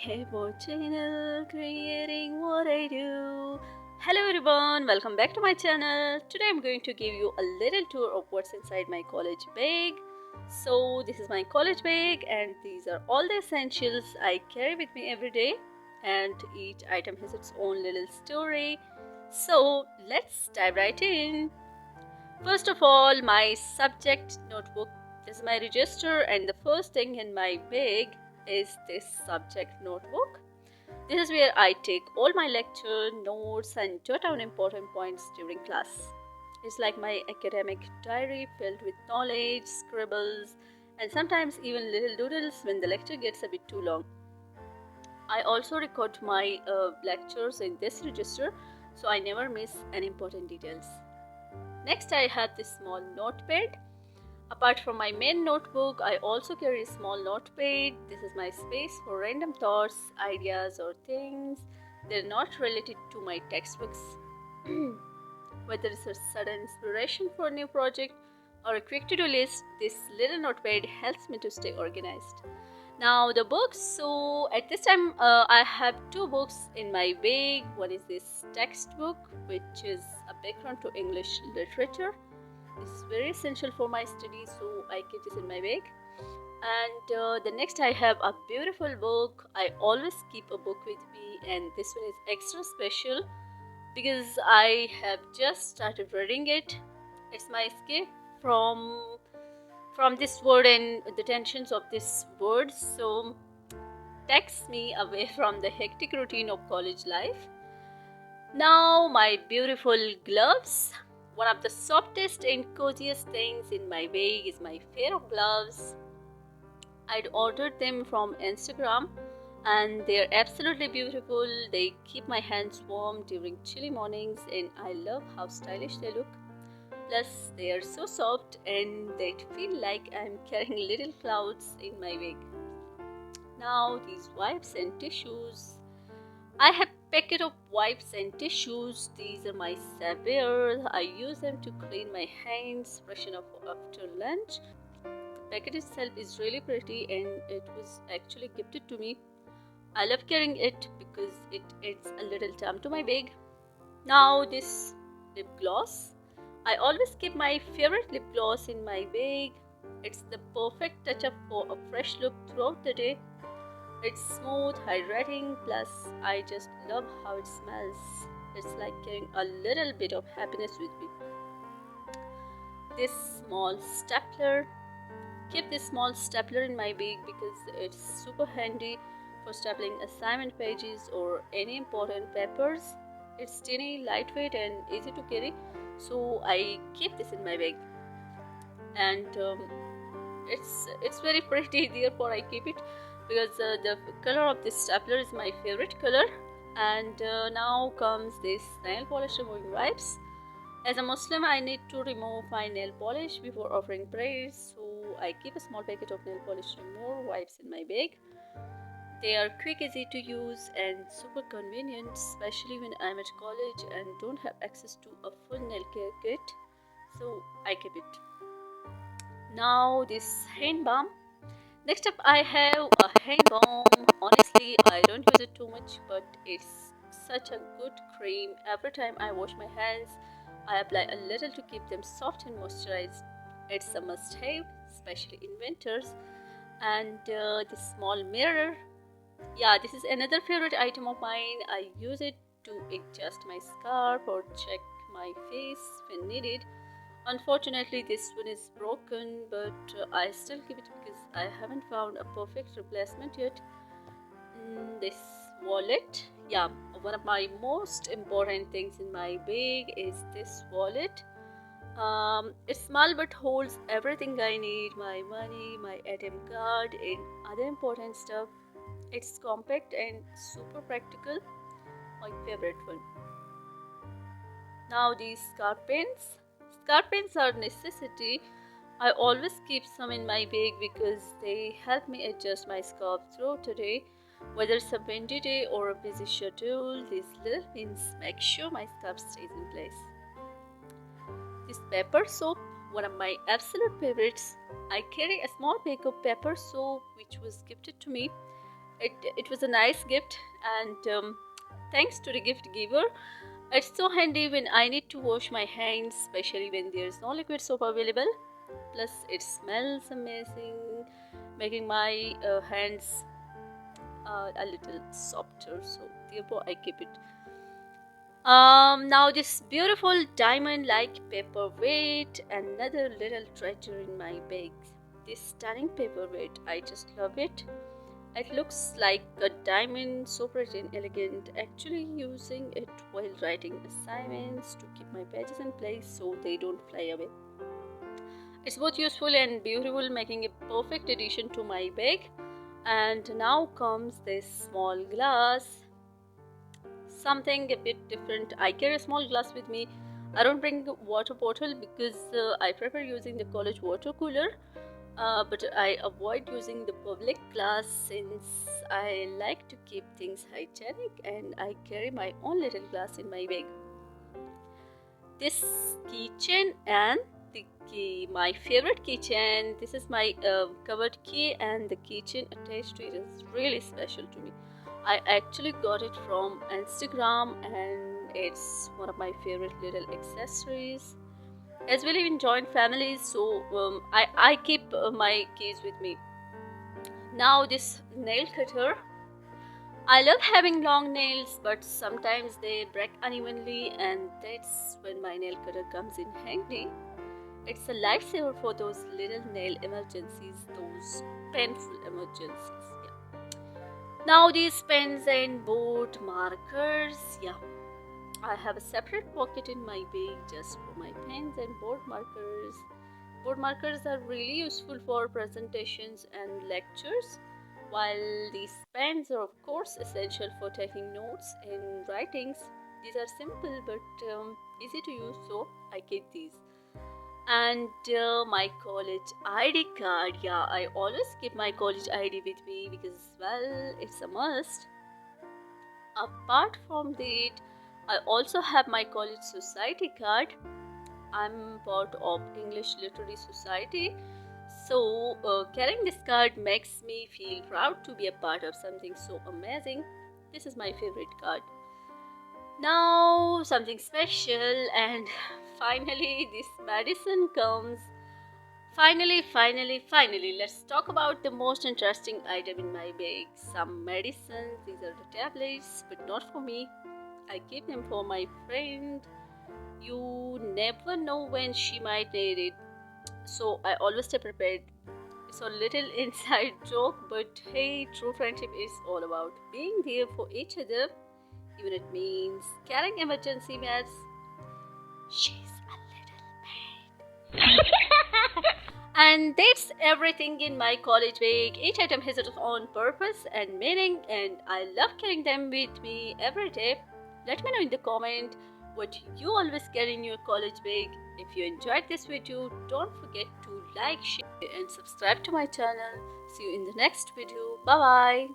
Hebo channel, creating what I do. Hello everyone, welcome back to my channel. Today I'm going to give you a little tour of what's inside my college bag. So this is my college bag and these are all the essentials I carry with me every day, and each item has its own little story. So let's dive right in. First of all, my subject notebook. This is my register, and the first thing in my bag is this subject notebook. This is where I take all my lecture notes and jot down important points during class. It's like my academic diary filled with knowledge, scribbles, and sometimes even little doodles when the lecture gets a bit too long. I also record my lectures in this register so I never miss any important details. Next, I have this small notepad. Apart from my main notebook, I also carry a small notepad. This is my space for random thoughts, ideas, or things that are not related to my textbooks. Whether it's a sudden inspiration for a new project or a quick to-do list, this little notepad helps me to stay organized. Now the books. So at this time, I have two books in my bag. One is this textbook, which is a background to English literature. It's very essential for my studies, so I keep this in my bag. And the next, I have a beautiful book. I always keep a book with me, and this one is extra special because I have just started reading it. It's my escape from this word and the tensions of this word. So takes me away from the hectic routine of college life. Now my beautiful gloves. One of the softest and coziest things in my bag is my pair of gloves. I'd ordered them from Instagram and they're absolutely beautiful. They keep my hands warm during chilly mornings and I love how stylish they look. Plus, they are so soft and they feel like I'm carrying little clouds in my bag. Now, these wipes and tissues. I have packet of wipes and tissues. These are my saviors. I use them to clean my hands, freshen up after lunch. The packet itself is really pretty and it was actually gifted to me. I love carrying it because it adds a little charm to my bag. Now this lip gloss. I always keep my favorite lip gloss in my bag. It's the perfect touch up for a fresh look throughout the day. It's smooth, hydrating, plus I just love how it smells. It's like carrying a little bit of happiness with me. This small stapler. Keep this small stapler in my bag because it's super handy for stapling assignment pages or any important papers. It's tiny, lightweight, and easy to carry, so I keep this in my bag. And it's very pretty, therefore I keep it because the color of this stapler is my favorite color. And now comes this nail polish removing wipes. As a Muslim, I need to remove my nail polish before offering prayers, so I keep a small packet of nail polish remover wipes in my bag. They are quick, easy to use, and super convenient, especially when I'm at college and don't have access to a full nail care kit, so I keep it. Now, this hand balm. Next up, I have a hand balm. Honestly, I don't use it too much, but it's such a good cream. Every time I wash my hands, I apply a little to keep them soft and moisturized. It's a must have, especially in winters. And this small mirror. Yeah, this is another favorite item of mine. I use it to adjust my scarf or check my face when needed. Unfortunately, this one is broken, but I still keep it because I haven't found a perfect replacement yet. This wallet. Yeah, one of my most important things in my bag is this wallet. It's small but holds everything I need, my money, my ATM card, and other important stuff. It's compact and super practical, my favorite one. Now these scarf pins. Scarf pins are necessity. I always keep some in my bag because they help me adjust my scarf throughout the day. Whether it's a windy day or a busy schedule, these little pins make sure my scarf stays in place. This pepper soap, one of my absolute favorites. I carry a small bag of pepper soap which was gifted to me. It was a nice gift, and thanks to the gift giver. It's so handy when I need to wash my hands, especially when there's no liquid soap available. Plus, it smells amazing, making my hands a little softer. So, therefore, I keep it. Now this beautiful diamond-like paperweight, another little treasure in my bag. This stunning paperweight, I just love it. It looks like a diamond, so pretty and elegant. Actually using it while writing assignments to keep my pages in place so they don't fly away. It's both useful and beautiful, making a perfect addition to my bag. And now comes this small glass, something a bit different. I carry a small glass with me. I don't bring a water bottle because I prefer using the college water cooler. But I avoid using the public glass since I like to keep things hygienic, and I carry my own little glass in my bag. This keychain and the key, my favorite keychain. This is my covered key, and the keychain attached to it is really special to me. I actually got it from Instagram, and it's one of my favorite little accessories. As we live in joint families, so I keep my keys with me. Now this nail cutter. I love having long nails, but sometimes they break unevenly, and that's when my nail cutter comes in handy. It's a lifesaver for those little nail emergencies, those painful emergencies. Yeah. Now these pens and board markers. Yeah, I have a separate pocket in my bag just for my pens and board markers. Board markers are really useful for presentations and lectures, while these pens are of course essential for taking notes and writings. These are simple but easy to use, so I keep these. And my college ID card. Yeah, I always keep my college ID with me because, well, it's a must. Apart from that, I also have my college society card. I'm part of English Literary Society, so carrying this card makes me feel proud to be a part of something so amazing. This is my favorite card. Now something special, and finally this medicine comes. Finally, let's talk about the most interesting item in my bag. Some medicines, these are the tablets, but not for me. I keep them for my friend. You never know when she might need it, so I always stay prepared. It's a little inside joke, but hey, true friendship is all about being there for each other, even it means carrying emergency meds. She's a little maid. And that's everything in my college bag. Each item has its own purpose and meaning, and I love carrying them with me every day. Let me know in the comment what you always carry in your college bag. If you enjoyed this video, don't forget to like, share, and subscribe to my channel. See you in the next video. Bye bye.